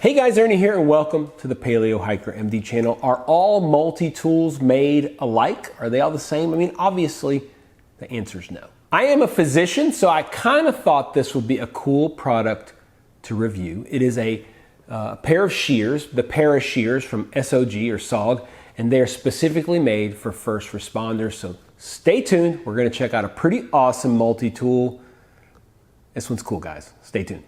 Hey guys, Ernie here and welcome to the Paleo Hiker MD channel. Are all multi-tools made alike? Are they all the same? I mean, obviously the answer is no. I am a physician, so I kind of thought this would be a cool product to review. It is a pair of shears, the Parashears from SOG or SOG, and they're specifically made for first responders. So stay tuned. We're going to check out a pretty awesome multi-tool. This one's cool, guys. Stay tuned.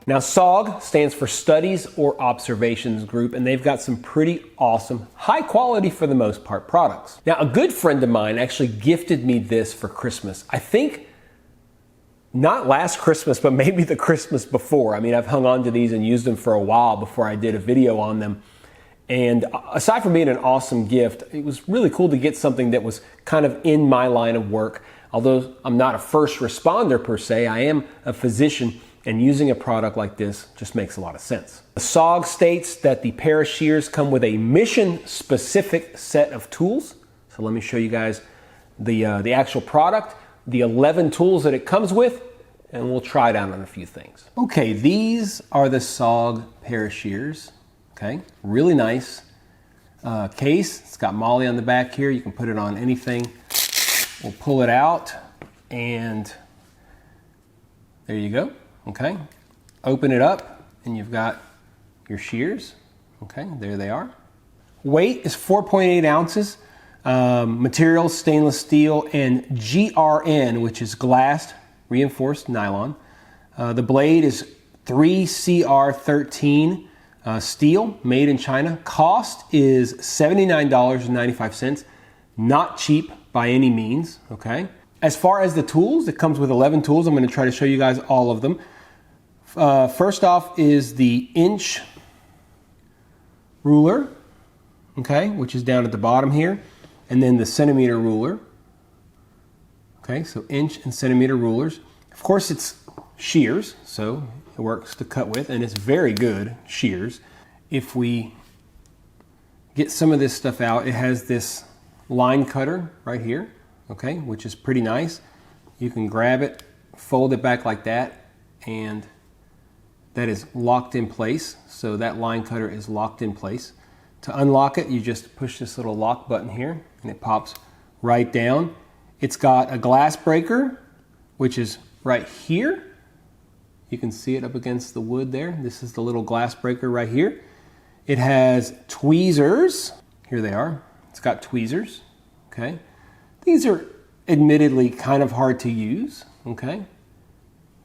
Now, SOG stands for Studies or Observations Group, and they've got some pretty awesome, high quality for the most part, products. Now, a good friend of mine actually gifted me this for Christmas. I think not last Christmas, but maybe the Christmas before. I mean, I've hung on to these and used them for a while before I did a video on them. And aside from being an awesome gift, it was really cool to get something that was kind of in my line of work. Although I'm not a first responder per se, I am a physician. And using a product like this just makes a lot of sense. The SOG states that the Parashears come with a mission-specific set of tools. So let me show you guys the actual product, the 11 tools that it comes with, and we'll try it out on a few things. Okay, these are the SOG Parashears. Okay, really nice case. It's got Molly on the back here. You can put it on anything. We'll pull it out, and there you go. Okay, open it up and you've got your shears. Okay, there they are. Weight is 4.8 ounces. Material, stainless steel and GRN, which is glass reinforced nylon. The blade is 3CR13 steel, made in China. Cost is $79.95. Not cheap by any means, okay? As far as the tools, it comes with 11 tools. I'm going to try to show you guys all of them. First off is the inch ruler, okay, which is down at the bottom here, and then the centimeter ruler. Okay, so inch and centimeter rulers. Of course, it's shears, so it works to cut with, and it's very good shears. If we get some of this stuff out, it has this line cutter right here. Okay, which is pretty nice. You can grab it, fold it back like that, and that is locked in place. So that line cutter is locked in place. To unlock it, you just push this little lock button here, and it pops right down. It's got a glass breaker, which is right here. You can see it up against the wood there. This is the little glass breaker right here. It has tweezers. Here they are. It's got tweezers, okay? These are admittedly kind of hard to use, okay?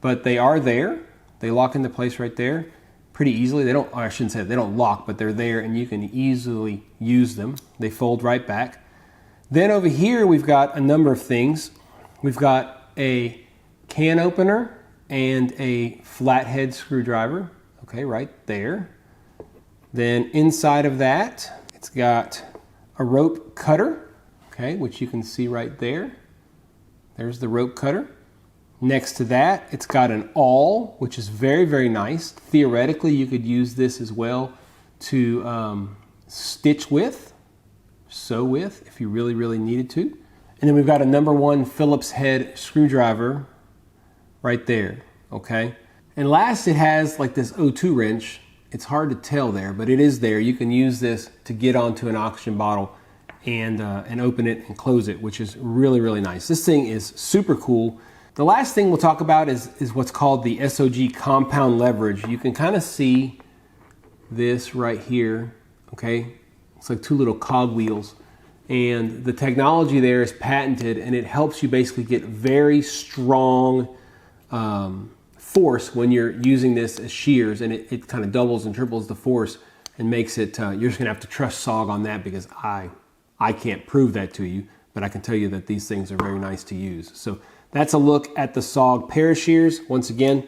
But they are there. They lock into place right there pretty easily. They don't, or I shouldn't say they don't lock, but they're there and you can easily use them. They fold right back. Then over here, we've got a number of things. We've got a can opener and a flathead screwdriver, okay, right there. Then inside of that, it's got a rope cutter, okay, which you can see right there. There's the rope cutter. Next to that, it's got an awl, which is very, very nice. Theoretically, you could use this as well to stitch with, sew with, if you really, really needed to. And then we've got a #1 Phillips head screwdriver right there, okay? And last, it has like this O2 wrench. It's hard to tell there, but it is there. You can use this to get onto an oxygen bottle and open it and close it, which is really, really nice. This thing is super cool. The last thing we'll talk about is what's called the SOG compound leverage. You can kind of see this right here, okay? It's like two little cog wheels. And the technology there is patented, and it helps you basically get very strong force when you're using this as shears, and it kind of doubles and triples the force and makes it, you're just gonna have to trust SOG on that because I can't prove that to you, but I can tell you that these things are very nice to use. So that's a look at the SOG Parashears. Once again,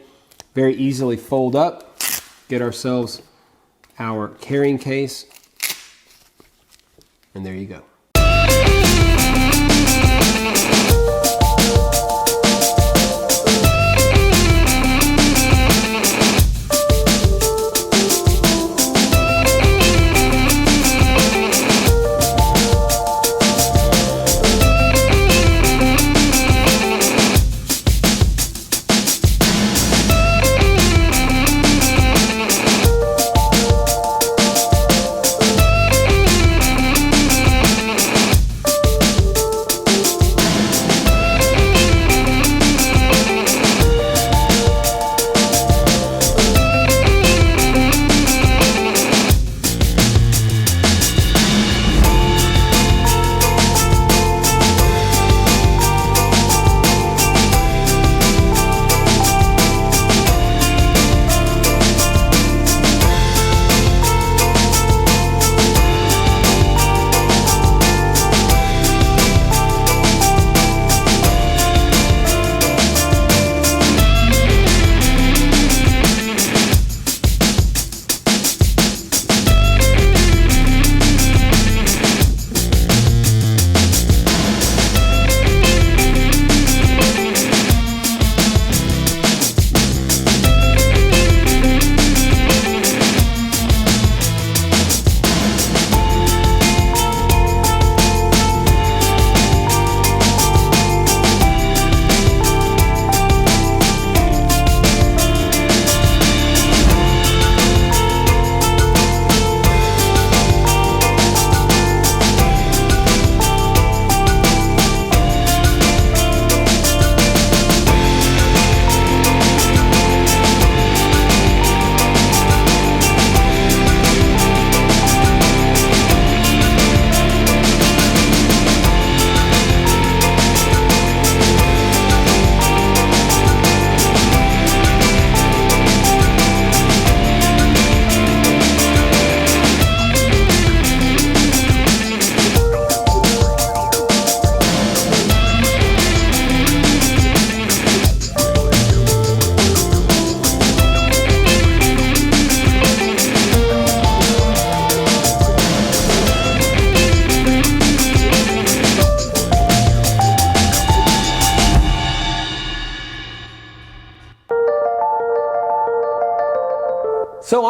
very easily fold up, get ourselves our carrying case, and there you go.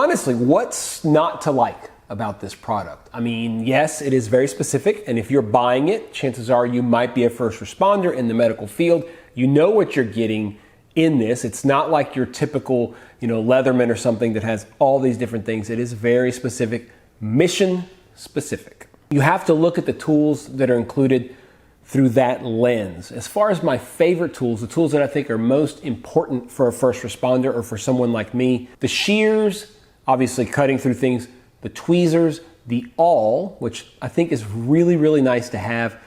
honestly, what's not to like about this product? I mean, yes, it is very specific, and if you're buying it, chances are you might be a first responder in the medical field. You know what you're getting in this. It's not like your typical, Leatherman or something that has all these different things. It is very specific, mission specific. You have to look at the tools that are included through that lens. As far as my favorite tools, the tools that I think are most important for a first responder or for someone like me, the shears, obviously cutting through things, the tweezers, the awl, which I think is really, really nice to have.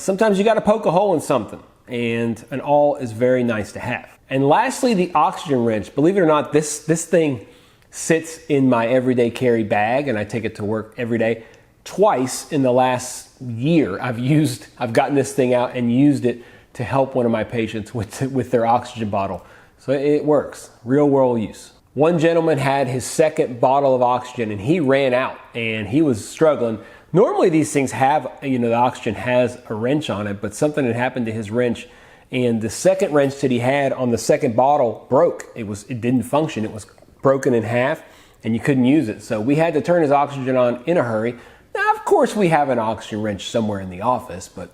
Sometimes you got to poke a hole in something, and an awl is very nice to have. And lastly, the oxygen wrench. Believe it or not, this thing sits in my everyday carry bag, and I take it to work every day. Twice in the last year, I've gotten this thing out and used it to help one of my patients with their oxygen bottle. So it works, real world use. One gentleman had his second bottle of oxygen and he ran out and he was struggling. Normally these things have, the oxygen has a wrench on it, but something had happened to his wrench, and the second wrench that he had on the second bottle broke. It didn't function. It was broken in half and you couldn't use it. So we had to turn his oxygen on in a hurry. Now, of course, we have an oxygen wrench somewhere in the office, but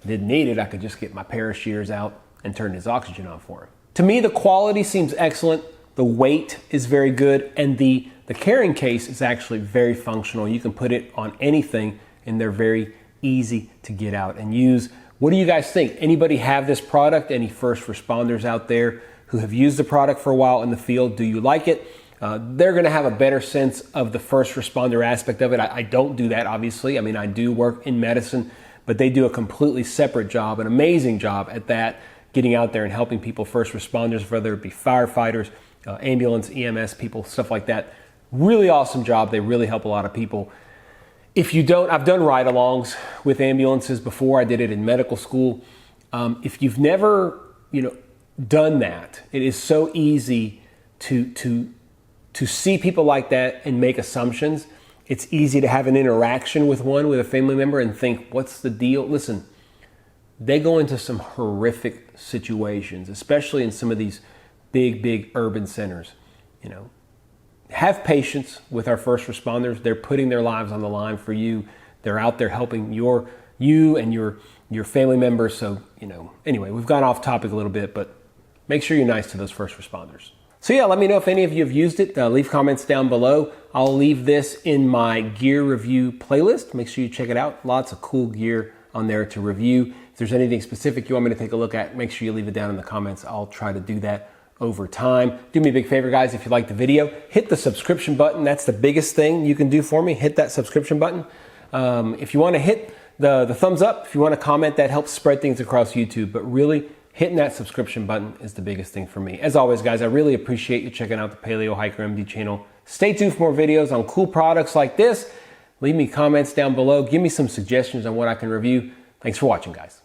didn't need it. I could just get my Parashears out and turn his oxygen on for him. To me, the quality seems excellent. The weight is very good, and the carrying case is actually very functional. You can put it on anything, and they're very easy to get out and use. What do you guys think? Anybody have this product? Any first responders out there who have used the product for a while in the field? Do you like it? They're going to have a better sense of the first responder aspect of it. I don't do that, obviously. I mean, I do work in medicine, but they do a completely separate job, an amazing job at that, getting out there and helping people, first responders, whether it be firefighters, ambulance, EMS people, stuff like that. Really awesome job. They really help a lot of people. If you don't, I've done ride-alongs with ambulances before. I did it in medical school. If you've never, done that, it is so easy to see people like that and make assumptions. It's easy to have an interaction with a family member and think, what's the deal? Listen, they go into some horrific situations, especially in some of these big urban centers. Have patience with our first responders. They're putting their lives on the line for you. They're out there helping you and your family members. So, anyway, we've gone off topic a little bit, but make sure you're nice to those first responders. So yeah, let me know if any of you have used it. Leave comments down below. I'll leave this in my gear review playlist. Make sure you check it out. Lots of cool gear on there to review. If there's anything specific you want me to take a look at, make sure you leave it down in the comments. I'll try to do that over time. Do me a big favor, guys. If you like the video, hit the subscription button. That's the biggest thing you can do for me. Hit that subscription button. If you want to hit the thumbs up, if you want to comment, that helps spread things across YouTube. But really, hitting that subscription button is the biggest thing for me. As always, guys, I really appreciate you checking out the Paleo Hiker MD channel. Stay tuned for more videos on cool products like this. Leave me comments down below. Give me some suggestions on what I can review. Thanks for watching, guys.